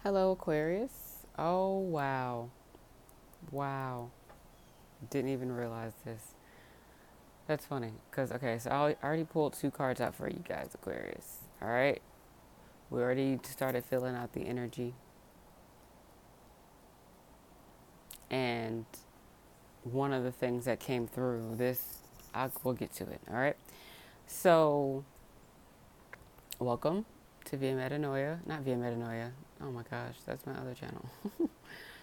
Hello, Aquarius. Oh, wow. Wow. Didn't even realize this. That's funny. Because, okay, so I already pulled two cards out for you guys, Aquarius. All right? We already started filling out the energy. And one of the things that came through this, we'll get to it. All right? So, welcome to Via Metanoia. Not Via Metanoia. Oh my gosh, that's my other channel.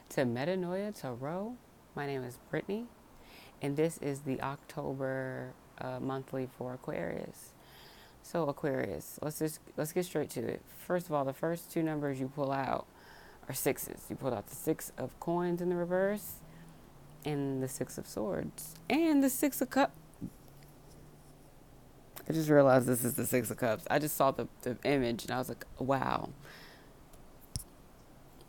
To Metanoia Tarot. My name is Brittany. And this is the October monthly for Aquarius. So Aquarius, let's get straight to it. First of all, the first two numbers you pull out are sixes. You pulled out the six of coins in the reverse, and the six of swords, and the six of cups. I just realized this is the six of cups. I just saw the image and I was like, wow.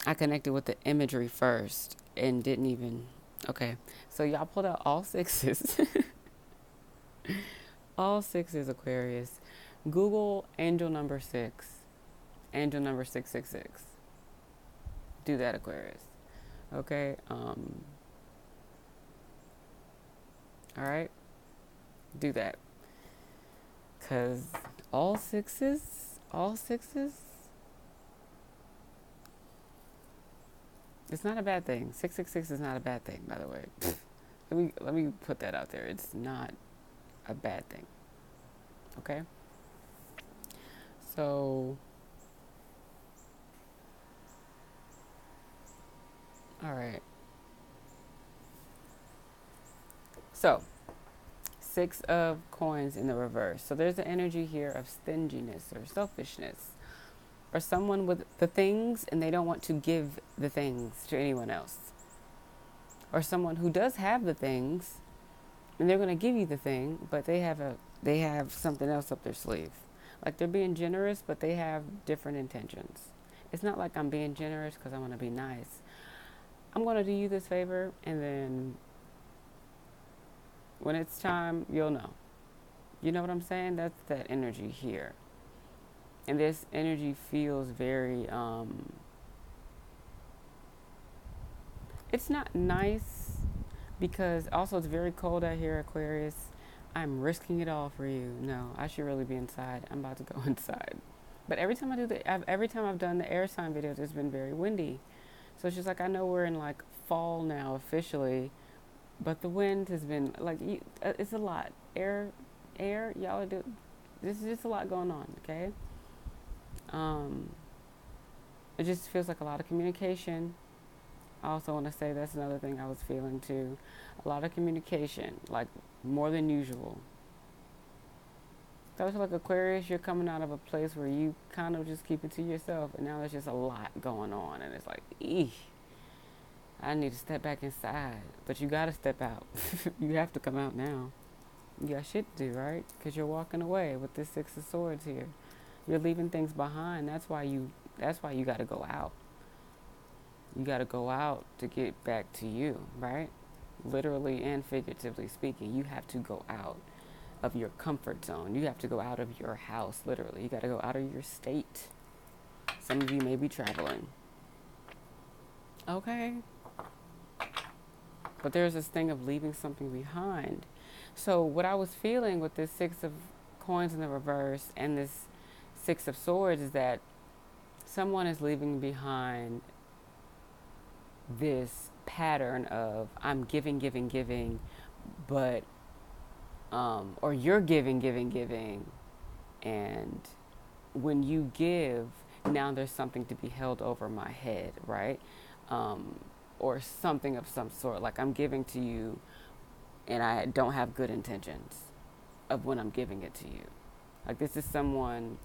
I connected with the imagery first and didn't even. Okay, so y'all pulled out all sixes. All sixes, Aquarius. Google angel number six, angel number 666. Do that, Aquarius. Okay. All right. Do that. Cause all sixes. It's not a bad thing. 666 is not a bad thing, by the way. Let me put that out there. It's not a bad thing. Okay. So, all right. So, six of coins in the reverse. So there's the energy here of stinginess or selfishness, or someone with the things and they don't want to give the things to anyone else, or someone who does have the things and they're going to give you the thing, but they have something else up their sleeve. Like they're being generous, but they have different intentions. It's not like I'm being generous because I want to be nice. I'm going to do you this favor, and then when it's time, you'll know. You know what I'm saying? That's that energy here. And this energy feels very, it's not nice because also it's very cold out here, Aquarius. I'm risking it all for you. No, I should really be inside. I'm about to go inside. But every time every time I've done the air sign videos, it's been very windy. So it's just like I know we're in like fall now officially, but the wind has been like it's a lot. Y'all do. This is just a lot going on. Okay. Um, it just feels like a lot of communication. I also want to say that's another thing I was feeling too. A lot of communication, like more than usual. So I feel like Aquarius, you're coming out of a place where you kind of just keep it to yourself, and now there's just a lot going on, and it's like, eesh, I need to step back inside. But you got to step out. You have to come out now. You got shit to do, right? Because you're walking away with this six of swords here. You're leaving things behind. That's why you got to go out. You got to go out to get back to you, right? Literally and figuratively speaking, you have to go out of your comfort zone. You have to go out of your house, literally. You got to go out of your state. Some of you may be traveling. Okay. But there's this thing of leaving something behind. So what I was feeling with this six of coins in the reverse and this six of swords is that someone is leaving behind this pattern of I'm giving, but or you're giving, and when you give, now there's something to be held over my head, right? Or something of some sort. Like I'm giving to you, and I don't have good intentions of when I'm giving it to you. Like this is someone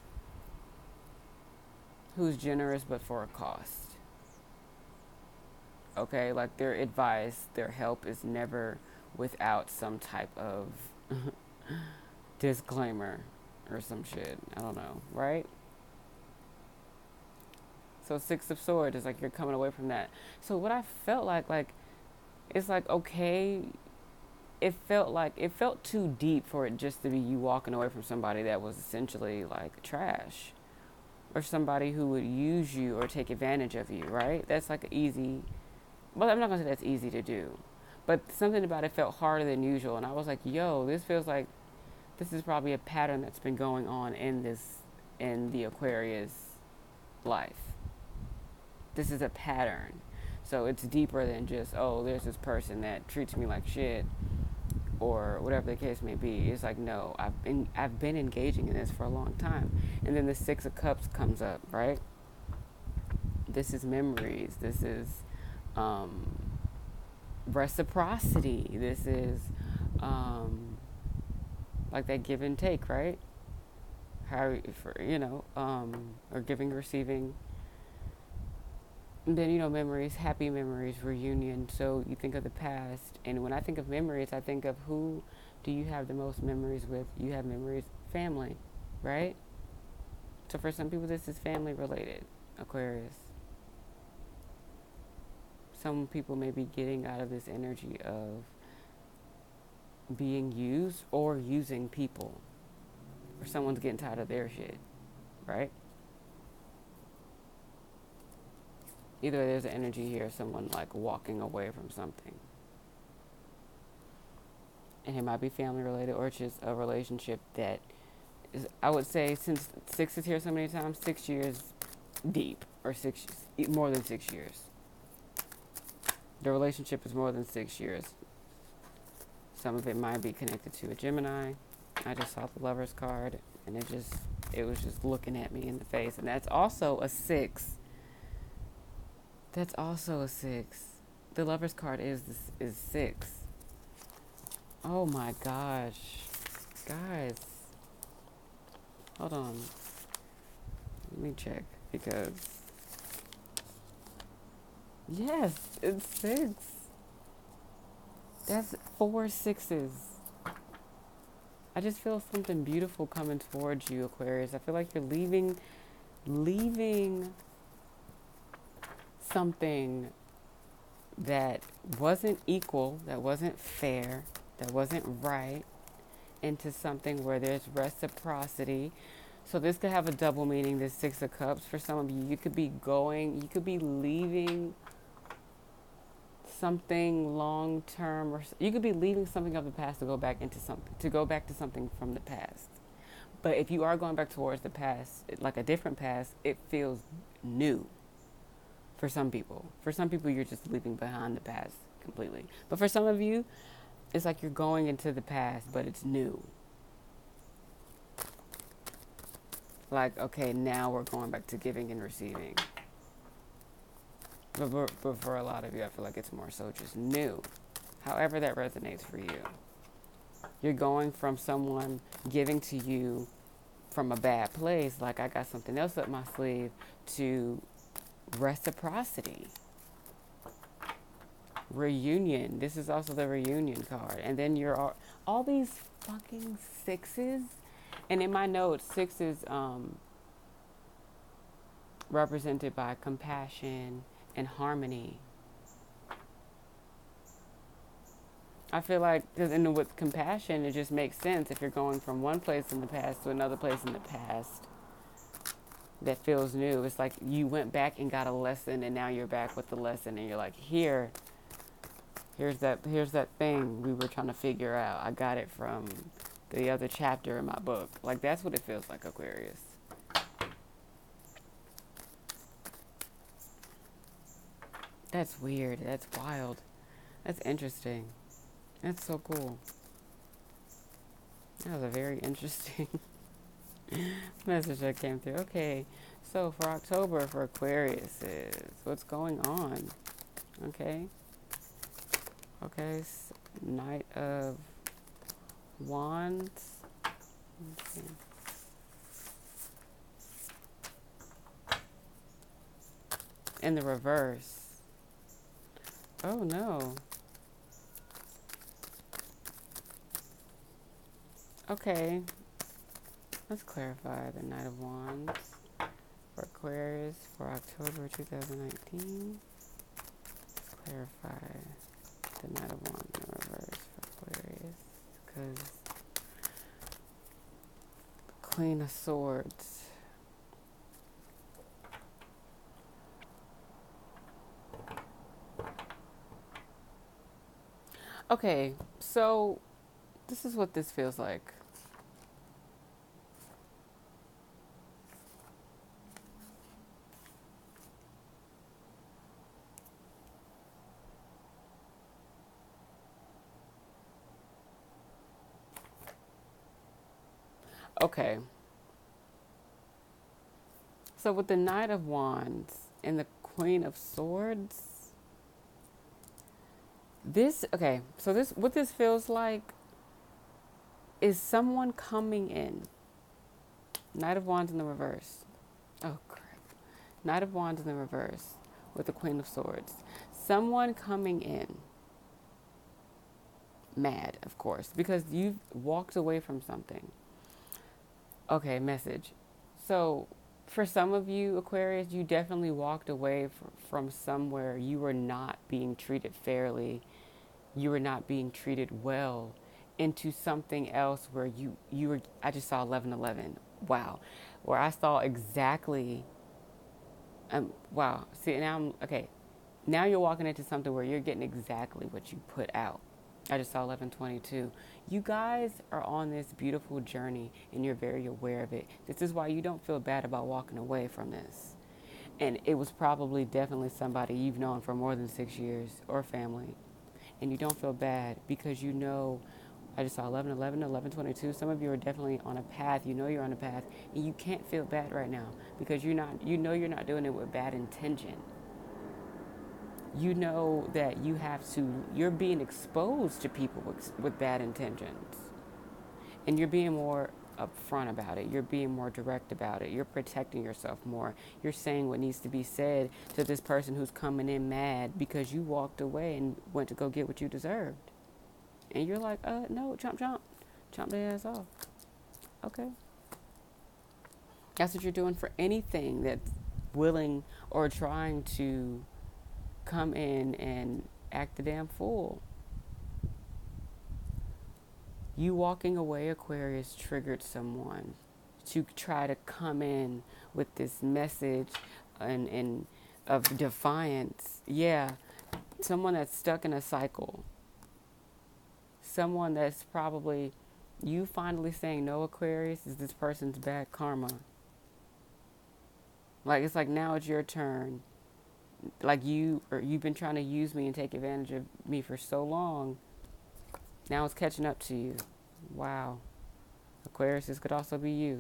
who's generous, but for a cost. Okay, like their advice, their help is never without some type of disclaimer or some shit. I don't know, right? So six of swords is like you're coming away from that. So what I felt like it's like okay, it felt too deep for it just to be you walking away from somebody that was essentially like trash. or somebody who would use you or take advantage of you, right? That's like easy. Well, I'm not going to say that's easy to do. But something about it felt harder than usual. And I was like, yo, this feels like this is probably a pattern that's been going on in the Aquarius life. This is a pattern. So it's deeper than just, oh, there's this person that treats me like shit or whatever the case may be. It's like, no, I've been engaging in this for a long time. And then the Six of Cups comes up, right? This is memories. This is reciprocity. This is like that give and take, right? How for or giving, receiving. And then memories, happy memories, reunion. So you think of the past, and when I think of memories, I think of who do you have the most memories with? You have memories, family, right? So for some people, this is family related, Aquarius. Some people may be getting out of this energy of being used or using people, or someone's getting tired of their shit, right? Either there's an energy here of someone like walking away from something. And it might be family related or it's just a relationship that is, I would say, since 6 is here so many times, 6 years deep, or more than 6 years. The relationship is more than 6 years. Some of it might be connected to a Gemini. I just saw the Lover's card and it was just looking at me in the face. And that's also a 6. That's also a 6. The Lover's card is 6. Oh my gosh. Guys. Hold on. Let me check because yes, it's 6. That's 4 6s. I just feel something beautiful coming towards you, Aquarius. I feel like you're leaving something that wasn't equal, that wasn't fair, that wasn't right, into something where there's reciprocity. So this could have a double meaning, this 6 of Cups. For some of you, you could be leaving something long term, or you could be leaving something of the past to go back to something from the past. But if you are going back towards the past, like a different past, it feels new. For some people, you're just leaving behind the past completely. But for some of you, it's like you're going into the past, but it's new. Like, okay, now we're going back to giving and receiving. But for a lot of you, I feel like it's more so just new. However that resonates for you. You're going from someone giving to you from a bad place, like I got something else up my sleeve, to reciprocity. Reunion. This is also the reunion card. And then you're all these fucking 6s. And in my notes, 6 is represented by compassion and harmony. I feel like, with compassion, it just makes sense if you're going from one place in the past to another place in the past that feels new. It's like you went back and got a lesson, and now you're back with the lesson, and you're like, here's that thing we were trying to figure out. I got it from the other chapter in my book. Like, that's what it feels like, Aquarius. That's weird. That's wild. That's interesting. That's so cool. That was a very interesting message that came through. Okay, so for October for Aquarius is what's going on. Okay, Knight of Wands. Let's see. In the reverse. Oh no. Okay. Let's clarify the Knight of Wands for Aquarius for October 2019. Let's clarify the Knight of Wands in the reverse for Aquarius, because Queen of Swords. Okay, so this is what this feels like. Okay, so with the Knight of Wands and the Queen of Swords, what this feels like is someone coming in. Knight of Wands in the reverse. Oh, crap. Knight of Wands in the reverse with the Queen of Swords. Someone coming in. Mad, of course, because you've walked away from something. Okay, message. So, for some of you, Aquarius, you definitely walked away from somewhere you were not being treated fairly, you were not being treated well, into something else where you were. I just saw 1111. Wow, where I saw exactly. Wow. See, now I'm okay. Now you're walking into something where you're getting exactly what you put out. I just saw 1122. You guys are on this beautiful journey and you're very aware of it. This is why you don't feel bad about walking away from this. And it was probably definitely somebody you've known for more than 6 years or family. And you don't feel bad because you know, I just saw 1111, 1122. Some of you are definitely on a path. You know you're on a path and you can't feel bad right now because you're not doing it with bad intention. You know that you're being exposed to people with bad intentions. And you're being more upfront about it. You're being more direct about it. You're protecting yourself more. You're saying what needs to be said to this person who's coming in mad because you walked away and went to go get what you deserved. And you're like, no, chomp, chomp. Chomp their ass off. Okay. That's what you're doing for anything that's willing or trying to come in and act the damn fool. You walking away, Aquarius, triggered someone to try to come in with this message and of defiance. Yeah, someone that's stuck in a cycle. Someone that's probably you finally saying no, Aquarius, is this person's bad karma. Like it's like now it's your turn. Like you've been trying to use me and take advantage of me for so long. Now it's catching up to you. Wow. Aquarius, this could also be you.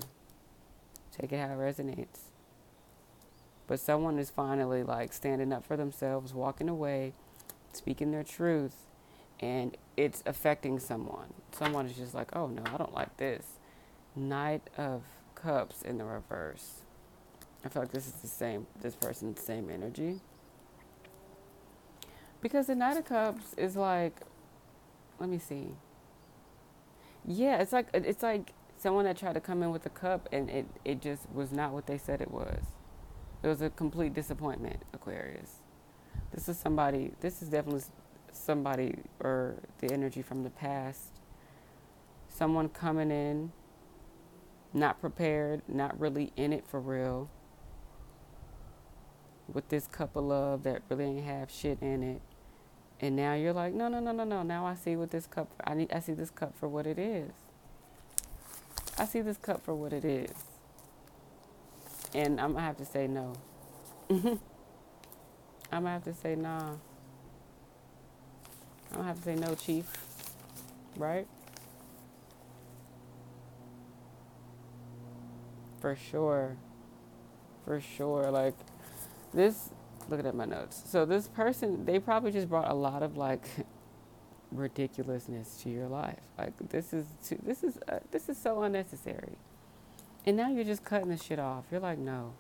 Take it how it resonates. But someone is finally like standing up for themselves, walking away, speaking their truth, and it's affecting someone. Someone is just like, oh no, I don't like this. Knight of Cups in the reverse. I feel like this person's same energy. Because the Knight of Cups is like, let me see. Yeah, it's like someone that tried to come in with a cup and it just was not what they said it was. It was a complete disappointment, Aquarius. This is definitely somebody or the energy from the past. Someone coming in, not prepared, not really in it for real. With this cup of love that really ain't have shit in it. And now you're like, no, no, no, no, no. Now I see what this cup, I see this cup for what it is. I see this cup for what it is. And I'm going to have to say no. I'm going to have to say nah. I'm going to have to say no, Chief. Right? For sure. For sure. Like, this, looking at my notes. So this person, they probably just brought a lot of, like, ridiculousness to your life. Like, this is so unnecessary. And now you're just cutting this shit off. You're like, no.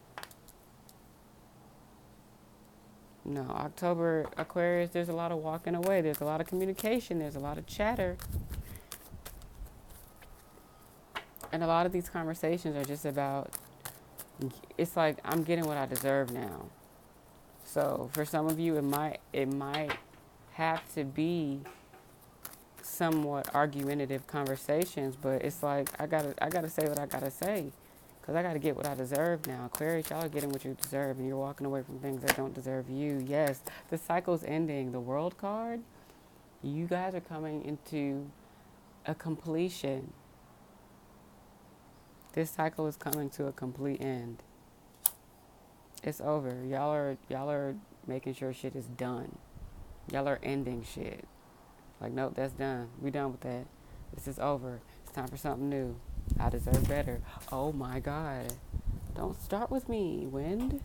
No, October, Aquarius, there's a lot of walking away. There's a lot of communication. There's a lot of chatter. And a lot of these conversations are just about, it's like, I'm getting what I deserve now. So for some of you, it might have to be somewhat argumentative conversations, but it's like, I gotta say what I gotta say. Because I got to get what I deserve now. Aquarius, y'all are getting what you deserve, and you're walking away from things that don't deserve you. Yes, the cycle's ending. The World card, You guys are coming into a completion. This cycle is coming to a complete end. It's over. Y'all are making sure shit is done. Y'all are ending shit. Like, nope, that's done. We done with that. This is over. It's time for something new. I deserve better. Oh my God. Don't start with me. Wind.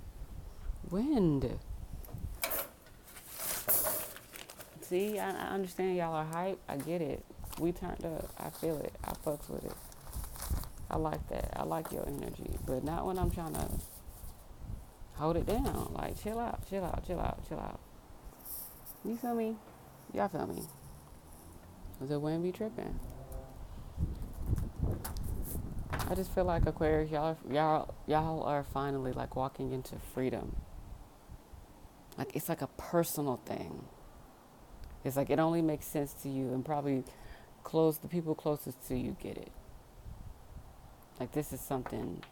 Wind. See, I understand y'all are hype. I get it. We turned up. I feel it. I fucks with it. I like that. I like your energy. But not when I'm trying to hold it down. Like, chill out, chill out, chill out, chill out. You feel me? Y'all feel me? The wind be tripping. I just feel like Aquarius, y'all are finally like walking into freedom. Like, it's like a personal thing. It's like it only makes sense to you, and probably the people closest to you get it. Like, this is something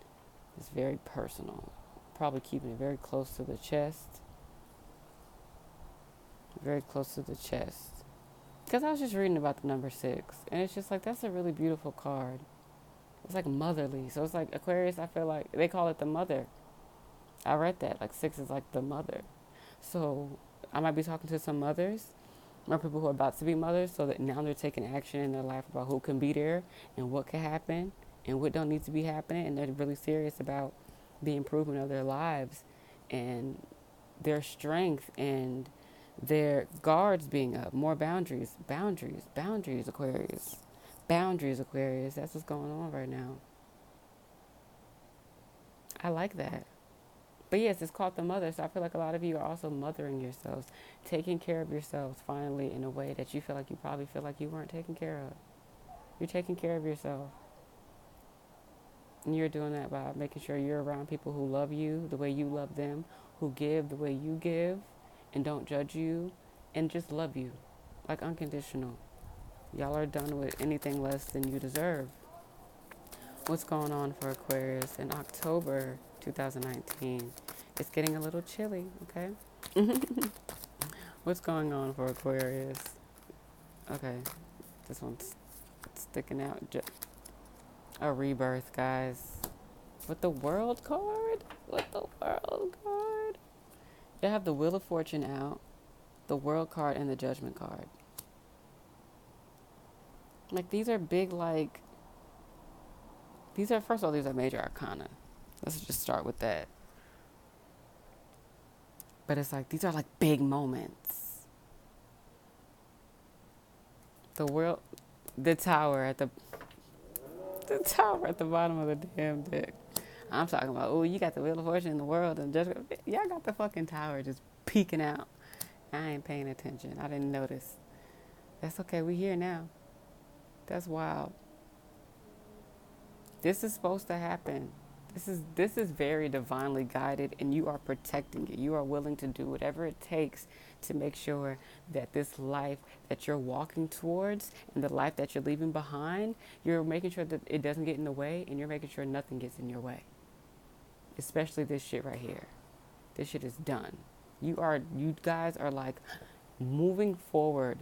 that's very personal. Probably keeping it very close to the chest. Very close to the chest. Because I was just reading about the number 6, and it's just like, that's a really beautiful card. It's like motherly. So it's like Aquarius, I feel like they call it the mother. I read that. Like, 6 is like the mother. So I might be talking to some mothers, or people who are about to be mothers, so that now they're taking action in their life about who can be there and what can happen and what don't need to be happening. And they're really serious about the improvement of their lives and their strength and their guards being up. More boundaries, Aquarius. Boundaries, Aquarius. That's what's going on right now. I like that. But yes, it's called the mother. So I feel like a lot of you are also mothering yourselves, taking care of yourselves finally in a way that you feel like you probably feel like you weren't taken care of. You're taking care of yourself. And you're doing that by making sure you're around people who love you the way you love them, who give the way you give, and don't judge you, and just love you, like unconditional. Y'all are done with anything less than you deserve. What's going on for Aquarius in October 2019? It's getting a little chilly, okay? What's going on for Aquarius? Okay, this one's sticking out. A rebirth, guys. With the World card? With the World card? You have the Wheel of Fortune out, the World card, and the Judgment card. Like, these are big, like, first of all, these are major arcana. Let's just start with that. But it's like, these are like big moments. The world, the tower at the bottom of the damn deck. I'm talking about, oh, you got the Wheel of Fortune in the world, and just, y'all got the fucking tower just peeking out. I ain't paying attention. I didn't notice. That's okay. We here now. That's wild. This is supposed to happen. This is very divinely guided, and you are protecting it. You are willing to do whatever it takes to make sure that this life that you're walking towards and the life that you're leaving behind, you're making sure that it doesn't get in the way, and you're making sure nothing gets in your way. Especially this shit right here. This shit is done. You guys are like moving forward,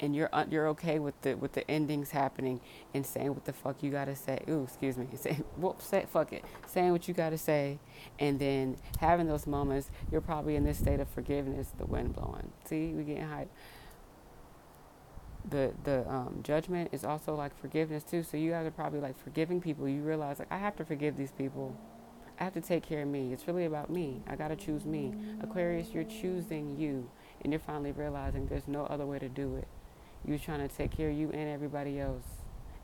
and you're okay with the endings happening and saying what the fuck you gotta say. Ooh, excuse me. Fuck it. Saying what you gotta say, and then having those moments. You're probably in this state of forgiveness. The wind blowing. See, we getting hyped. The judgment is also like forgiveness too. So you guys are probably like forgiving people. You realize, like, I have to forgive these people. I have to take care of me. It's really about me. I gotta choose me. Aquarius, you're choosing you, and you're finally realizing there's no other way to do it. You're trying to take care of you and everybody else,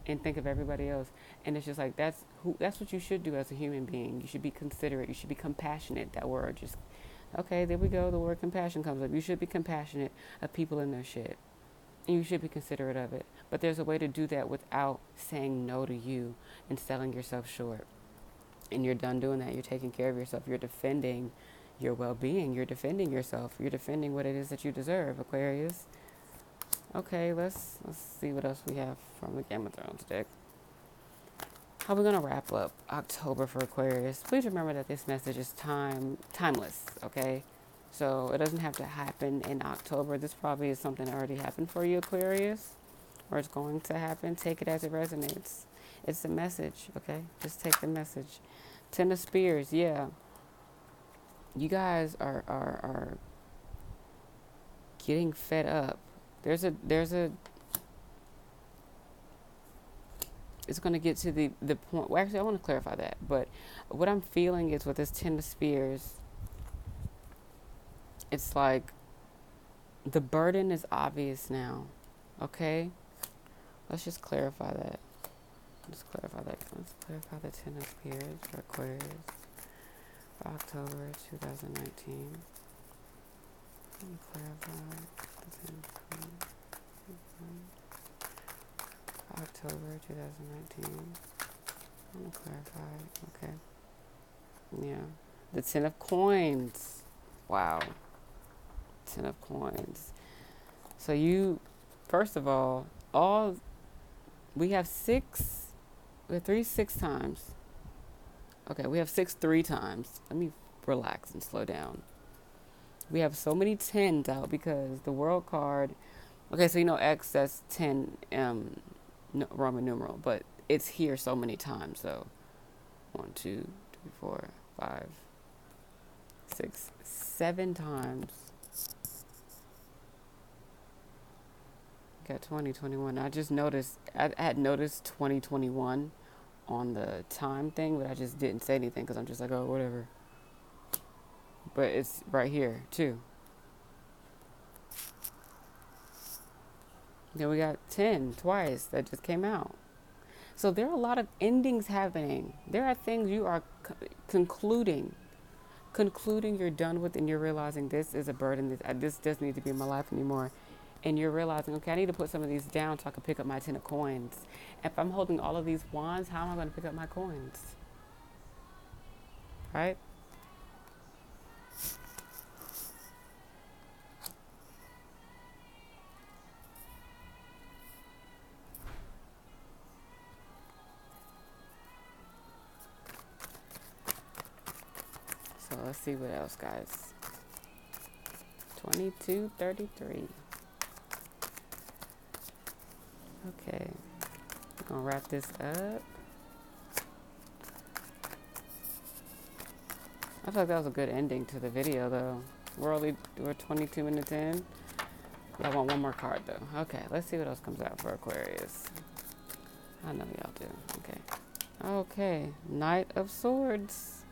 and think of everybody else. And it's just like, that's what you should do as a human being. You should be considerate. You should be compassionate. That word just, okay, there we go. The word compassion comes up. You should be compassionate of people in their shit. And you should be considerate of it. But there's a way to do that without saying no to you and selling yourself short. And you're done doing that. You're taking care of yourself. You're defending your well-being. You're defending yourself. You're defending what it is that you deserve, Aquarius. Okay, let's see what else we have from the Game of Thrones deck. How are we gonna wrap up October for Aquarius? Please remember that this message is timeless, okay? So it doesn't have to happen in October. This probably is something that already happened for you, Aquarius, or it's going to happen. Take it as it resonates. It's a message, okay? Just take the message. Ten of Spears, yeah. You guys are getting fed up. There's a it's going to get to the point. Well, actually, I want to clarify that. But what I'm feeling is with this Ten of Spears, it's like the burden is obvious now. Okay? Let's just clarify that. Let's clarify that. Let's clarify the Ten of Spears for Aquarius for October 2019. Let me clarify the Ten of Spears. October 2019. I'm gonna clarify. Okay. Yeah. The Ten of Coins. Wow. Ten of Coins. So you, first of all we have six times. Okay, we have 6 3 times. Let me relax and slow down. We have so many 10s out because the World card. Okay, so you know X, that's 10 Roman numeral, but it's here so many times. So 1, 2, 3, 4, 5, 6, 7 times. Got 2021. I just noticed. I had noticed 2021 on the time thing, but I just didn't say anything because I'm just like, oh, whatever. But it's right here too. Then we got 10 twice that just came out. So there are a lot of endings happening. There are things you are concluding you're done with, and you're realizing this is a burden. This doesn't need to be in my life anymore. And you're realizing, okay, I need to put some of these down so I can pick up my 10 of coins. If I'm holding all of these wands, how am I going to pick up my coins? Right? So let's see what else, guys. 2233. Okay, we're gonna wrap this up. I feel like that was a good ending to the video, though. We're 22 minutes in. Y'all want one more card, though. Okay, let's see what else comes out for Aquarius. I know y'all do. Okay. Okay, Knight of Swords.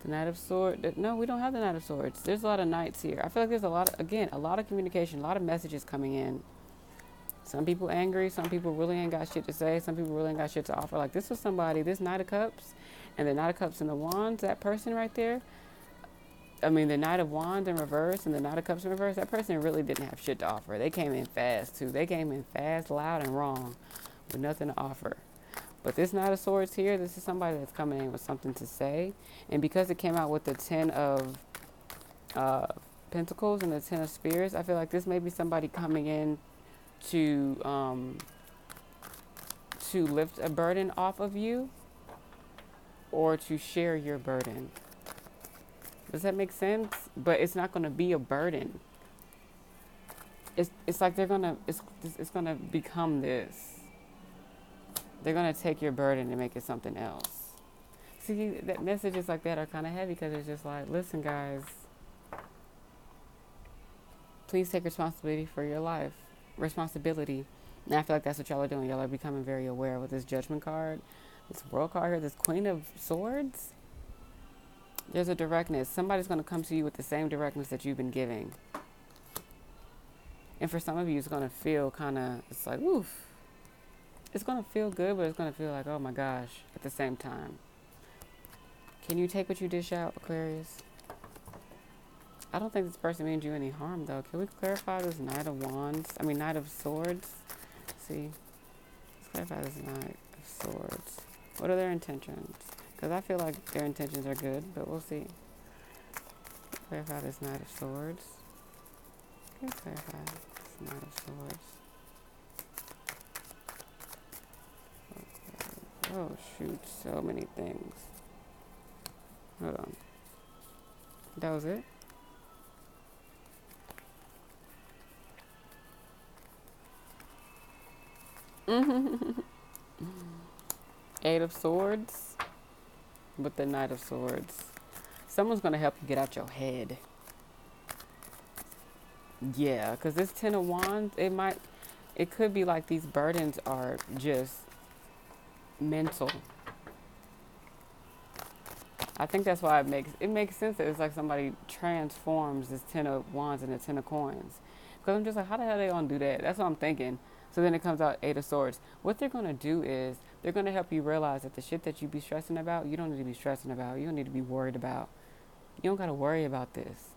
The Knight of Swords. No, we don't have the Knight of Swords. There's a lot of knights here. I feel like there's a lot of communication, a lot of messages coming in. Some people angry, some people really ain't got shit to say, some people really ain't got shit to offer. Like this was somebody, this Knight of Cups, and the Knight of Cups and the Wands, that person right there. I mean, the Knight of Wands in reverse and the Knight of Cups in reverse, that person really didn't have shit to offer. They came in fast, too. They came in fast, loud, and wrong with nothing to offer. But this Knight of Swords here, this is somebody that's coming in with something to say. And because it came out with the 10 of Pentacles and the 10 of Spears, I feel like this may be somebody coming in to lift a burden off of you or to share your burden. Does that make sense? But it's not going to be a burden. It's like it's gonna become this. They're gonna take your burden and make it something else. See, that messages like that are kind of heavy because it's just like, listen, guys, please take responsibility for your life. Responsibility. And I feel like that's what y'all are doing. Y'all are becoming very aware with this Judgment card, this World card here, this Queen of Swords. There's a directness. Somebody's going to come to you with the same directness that you've been giving. And for some of you, it's going to feel kind of, it's like, oof. It's going to feel good, but it's going to feel like, oh my gosh, at the same time. Can you take what you dish out, Aquarius? I don't think this person means you any harm, though. Can we clarify this Knight of Wands? I mean, Knight of Swords. See? Let's clarify this Knight of Swords. What are their intentions? Because I feel like their intentions are good, but we'll see. Clarify this Knight of Swords. Can we clarify this Knight of Swords? Okay. Oh, shoot. So many things. Hold on. That was it? Eight of Swords with the Knight of Swords. Someone's going to help you get out your head. Yeah, because this Ten of Wands, it could be like these burdens are just mental. I think that's why it makes sense that it's like somebody transforms this Ten of Wands into Ten of Coins. Because I'm just like, how the hell they gonna do that? That's what I'm thinking. So then it comes out Eight of Swords. What they're gonna do is they're gonna help you realize that the shit that you be stressing about, you don't need to be stressing about. You don't need to be worried about. You don't gotta worry about this.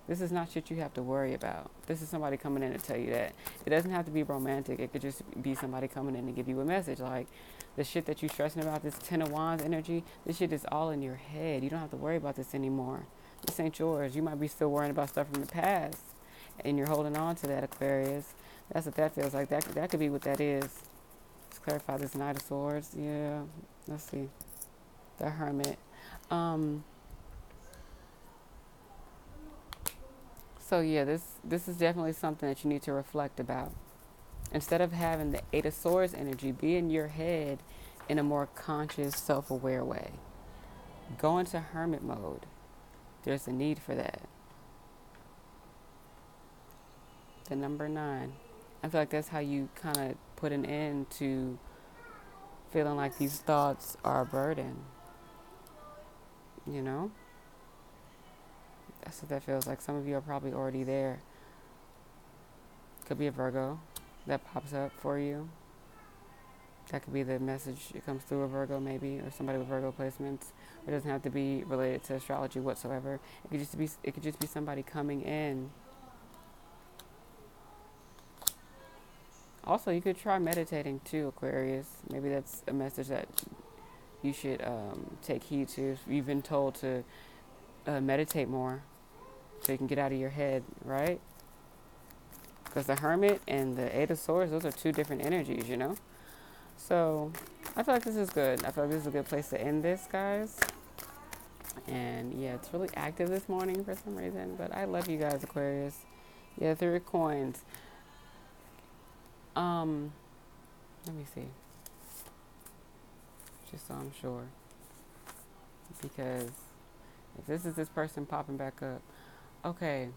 This is not shit you have to worry about. This is somebody coming in to tell you that. It doesn't have to be romantic. It could just be somebody coming in to give you a message. Like, the shit that you're stressing about, this Ten of Wands energy, this shit is all in your head. You don't have to worry about this anymore. This ain't yours. You might be still worrying about stuff from the past. And you're holding on to that, Aquarius. That's what that feels like. That could be what that is. Let's clarify this Knight of Swords. Yeah. Let's see. The Hermit. So yeah, this is definitely something that you need to reflect about. Instead of having the Eight of Swords energy be in your head in a more conscious, self-aware way. Go into hermit mode. There's a need for that. The number 9. I feel like that's how you kind of put an end to feeling like these thoughts are a burden. You know? That's what that feels like. Some of you are probably already there. Could be a Virgo that pops up for you. That could be the message that comes through a Virgo maybe, or somebody with Virgo placements. It doesn't have to be related to astrology whatsoever. It could just be somebody coming in. Also, you could try meditating too, Aquarius. Maybe that's a message that you should take heed to. If you've been told to meditate more so you can get out of your head, right? Because the Hermit and the Eight of Swords, those are two different energies, you know? So I feel like this is good. I feel like this is a good place to end this, guys. And yeah, it's really active this morning for some reason. But I love you guys, Aquarius. Yeah, 3 of coins. Let me see. Just so I'm sure. Because if this is this person popping back up. Okay.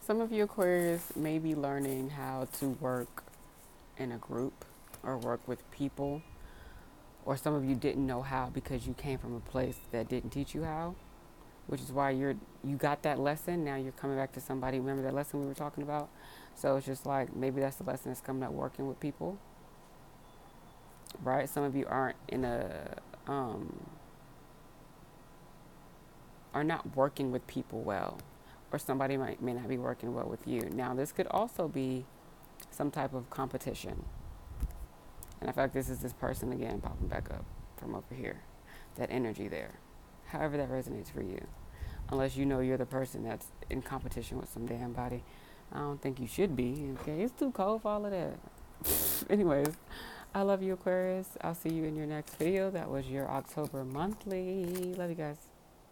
Some of you Aquarius may be learning how to work in a group or work with people. Or some of you didn't know how because you came from a place that didn't teach you how. Which is why you got that lesson. Now you're coming back to somebody. Remember that lesson we were talking about? So it's just like maybe that's the lesson that's coming up working with people. Right? Some of you aren't in are not working with people well. Or somebody may not be working well with you. Now, this could also be some type of competition. And I feel like this is this person again popping back up from over here. That energy there. However that resonates for you. Unless you know you're the person that's in competition with some damn body. I don't think you should be. Okay, it's too cold for all of that. Anyways, I love you, Aquarius. I'll see you in your next video. That was your October monthly. Love you guys.